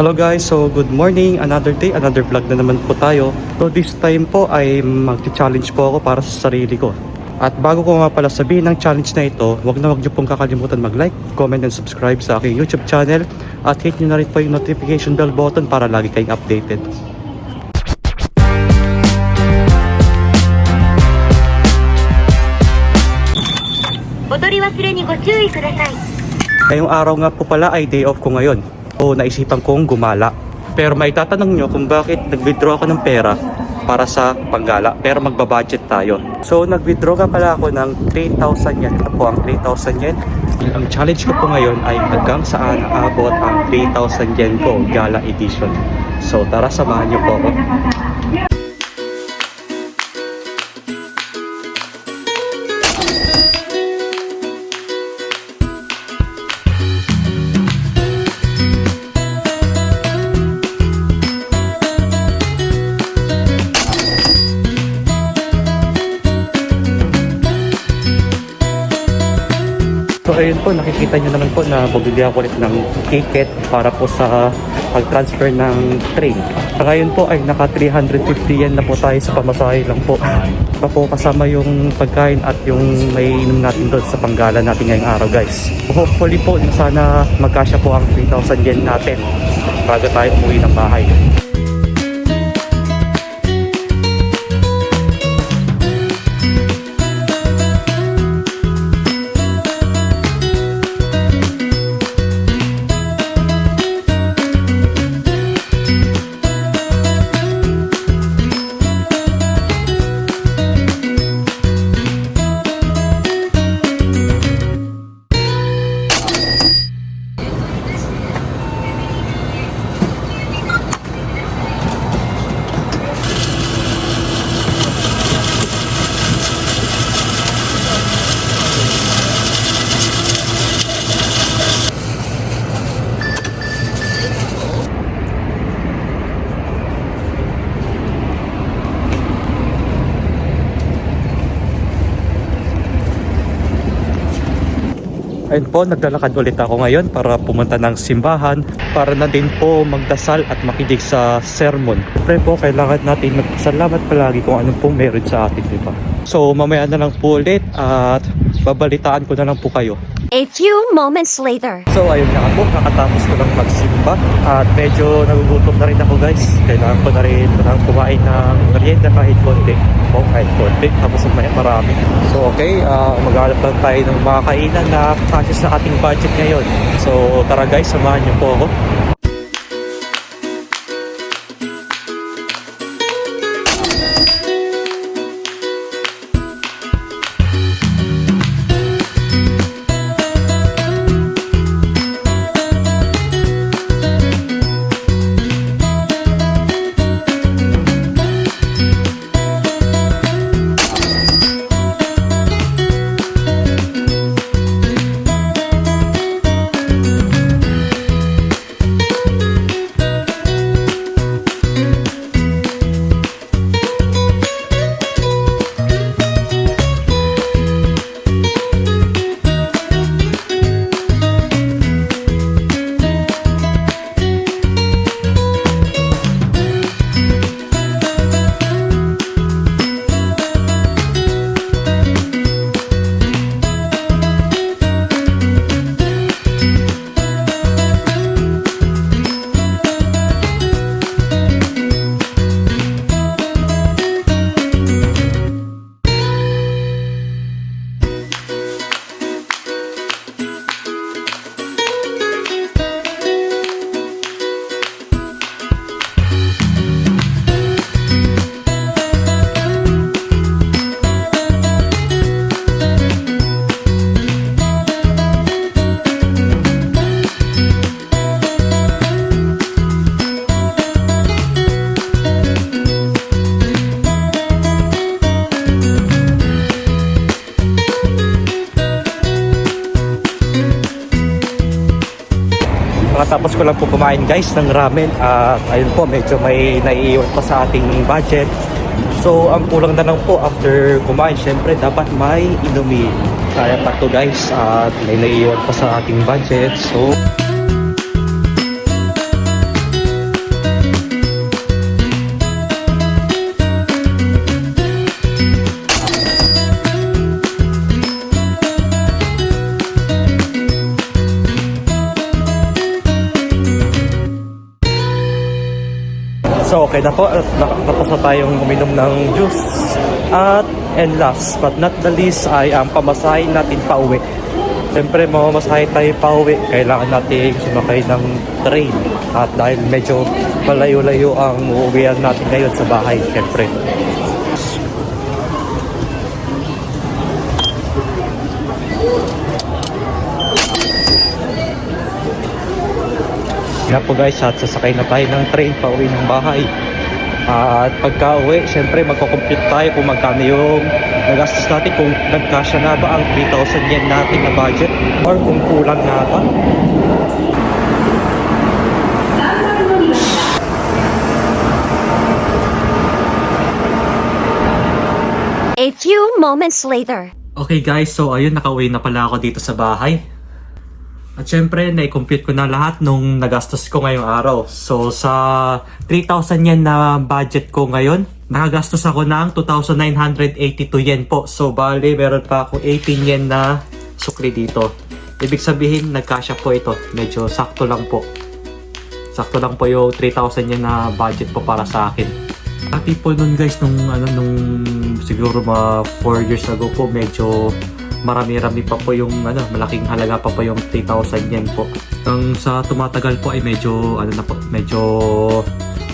Hello guys, so good morning, another day, another vlog na naman po tayo. So this time po ay mag-challenge po ako para sa sarili ko. At bago ko nga pala sabihin ng challenge na ito, wag niyo pong kakalimutan mag-like, comment and subscribe sa aking YouTube channel. At hit niyo na rin po yung notification bell button para lagi kayong updated. Ngayong araw nga po pala ay day off ko ngayon. O naisipan kong gumala. Pero may tatanong nyo kung bakit nag-withdraw ako ng pera para sa panggala. Pero magbabudget tayo. So nag-withdraw ka pala ako ng 3,000 yen. Ito po ang 3,000 yen. Ang challenge ko po ngayon ay hanggang saan aabot ang 3,000 yen ko gala edition. So tara, samahan nyo po ako. So ayun po, nakikita nyo naman po na bumili ako ulit ng ticket para po sa pag-transfer ng train. Ngayon po ay naka 350 yen na po tayo sa pamasahe lang po. Pa po kasama yung pagkain at yung may inom natin doon sa panggala natin ngayong araw guys. Hopefully po sana magkasya po ang 3,000 yen natin bago tayo umuwi ng bahay. Ayun po, naglalakad ulit ako ngayon para pumunta ng simbahan para na din po magdasal at makinig sa sermon. Siyempre po, kailangan natin magpasalamat palagi kung anong pong meron sa atin, diba? So, mamaya na lang po ulit at babalitaan ko na lang po kayo. A few moments later. So, ayun nga po, kakatapos ko lang magsimba at medyo nagugutom na rin ako guys. Kailangan ko na rin kumain ng merienda kahit konti. O kahit konti, tapos marami. So, okay, maghanap lang tayo ng mga kainan na kasya sa ating budget ngayon. So, tara guys, samahan niyo po ako. Tapos ko lang po kumain guys ng ramen at ayun po, medyo may naiiwan pa sa ating budget. So ang kulang na lang po after kumain, syempre dapat may inumin. Kaya pa to guys at may naiiwan pa sa ating budget. So So okay na po, at nakatapos na tayong uminom ng juice. At and last but not the least ay ang pamasahin natin pa uwi. Siyempre mamamasahin tayo pa uwi, kailangan natin sumakay ng train. At dahil medyo malayo-layo ang uuwian natin ngayon sa bahay, siyempre. Kaya po guys, at sasakay na tayo ng train pa uwi ng bahay. At pagka uwi, syempre magko-compute tayo kung magkano yung nagastos natin, kung nagkasya na ba ang 3,000 yen natin na budget or kung kulang na ba. A few moments later. Okay guys, so ayun, nakauwi na pala ako dito sa bahay. At syempre, na-compute ko na lahat nung nagastos ko ngayong araw. So sa 3,000 yen na budget ko ngayon, nakagastos ako ng 2,982 yen po. So bali, meron pa ako 18 yen na sukli dito. Ibig sabihin, nagkasya po ito. Medyo sakto lang po. Sakto lang po yung 3,000 yen na budget po para sa akin. Dati po nun guys, nung siguro mga 4 years ago po, medyo marami-rami pa po yung malaking halaga pa po yung 3,000 yen po. Ang sa tumatagal po ay medyo medyo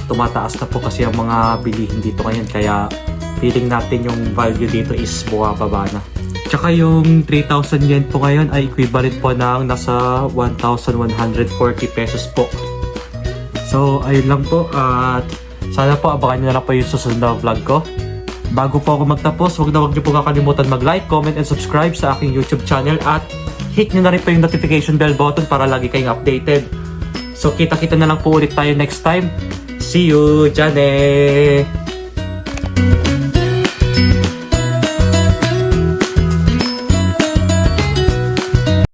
tumataas na po kasi ang mga bilihin dito ngayon, kaya feeling natin yung value dito is bumababa na. Tsaka yung 3,000 yen po ngayon ay equivalent po ng nasa 1,140 pesos po. So ayun lang po, at sana po abangan nyo na lang po yung susunod na vlog ko. Bago po ako magtapos, huwag niyo po kakalimutan mag-like, comment, and subscribe sa aking YouTube channel, at hit nyo na rin po yung notification bell button para lagi kayong updated. So kita-kita na lang po ulit tayo next time. See you! Jane!